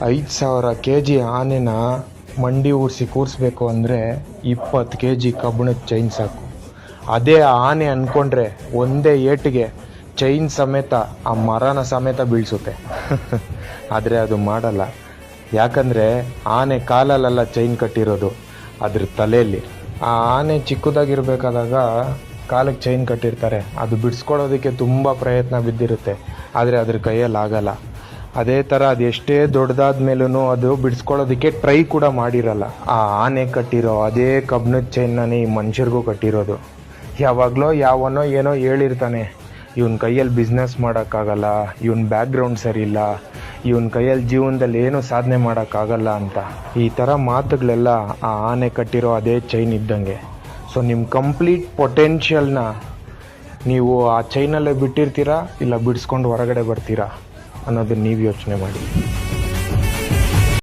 5,000 kg ಆನೆನ ಮಂಡಿ ಊರಿಸಿ ಕೂರಿಸ್ಬೇಕು ಅಂದರೆ 20 kg ಕಬ್ಬಿಣದ ಚೈನ್ ಸಾಕು. ಅದೇ ಆನೆ ಅಂದ್ಕೊಂಡ್ರೆ ಒಂದೇ ಏಟಿಗೆ ಚೈನ್ ಸಮೇತ ಆ ಮರನ ಸಮೇತ ಬೀಳ್ಸುತ್ತೆ. ಆದರೆ ಅದು ಮಾಡಲ್ಲ. ಯಾಕಂದರೆ ಆನೆ ಕಾಲಲ್ಲೆಲ್ಲ ಚೈನ್ ಕಟ್ಟಿರೋದು, ಅದ್ರ ತಲೆಯಲ್ಲಿ. ಆ ಆನೆ ಚಿಕ್ಕದಾಗಿರ್ಬೇಕಾದಾಗ ಕಾಲಕ್ಕೆ ಚೈನ್ ಕಟ್ಟಿರ್ತಾರೆ, ಅದು ಬಿಡಿಸ್ಕೊಳ್ಳೋದಕ್ಕೆ ತುಂಬ ಪ್ರಯತ್ನ ಬಿದ್ದಿರುತ್ತೆ, ಆದರೆ ಅದ್ರ ಕೈಯಲ್ಲಿ ಆಗಲ್ಲ. ಅದೇ ಥರ ಅದು ಎಷ್ಟೇ ದೊಡ್ಡದಾದ ಮೇಲೂ ಅದು ಬಿಡಿಸ್ಕೊಳ್ಳೋದಕ್ಕೆ ಟ್ರೈ ಕೂಡ ಮಾಡಿರಲ್ಲ. ಆ ಆನೆ ಕಟ್ಟಿರೋ ಅದೇ ಕಬ್ಬಿಣದ ಚೈನ್ನನೇ ಈ ಮನುಷ್ಯರಿಗೂ ಕಟ್ಟಿರೋದು. ಯಾವಾಗಲೋ ಯಾವನೋ ಏನೋ ಹೇಳಿರ್ತಾನೆ, ಇವನ ಕೈಯಲ್ಲಿ ಬಿಸ್ನೆಸ್ ಮಾಡೋಕ್ಕಾಗಲ್ಲ, ಇವನ ಬ್ಯಾಕ್ಗ್ರೌಂಡ್ ಸರಿ ಇಲ್ಲ, ಇವನ ಕೈಯಲ್ಲಿ ಜೀವನದಲ್ಲಿ ಏನೂ ಸಾಧನೆ ಮಾಡೋಕ್ಕಾಗಲ್ಲ ಅಂತ. ಈ ಥರ ಮಾತುಗಳೆಲ್ಲ ಆ ಆನೆ ಕಟ್ಟಿರೋ ಅದೇ ಚೈನ್ ಇದ್ದಂಗೆ. ಸೊ ನಿಮ್ಮ ಕಂಪ್ಲೀಟ್ ಪೊಟೆನ್ಷಿಯಲ್ನ ನೀವು ಆ ಚೈನಲ್ಲೇ ಬಿಟ್ಟಿರ್ತೀರಾ, ಇಲ್ಲ ಬಿಡಿಸ್ಕೊಂಡು ಹೊರಗಡೆ ಬರ್ತೀರಾ ಅನ್ನೋದನ್ನ ನೀವು ಯೋಚನೆ ಮಾಡಿ.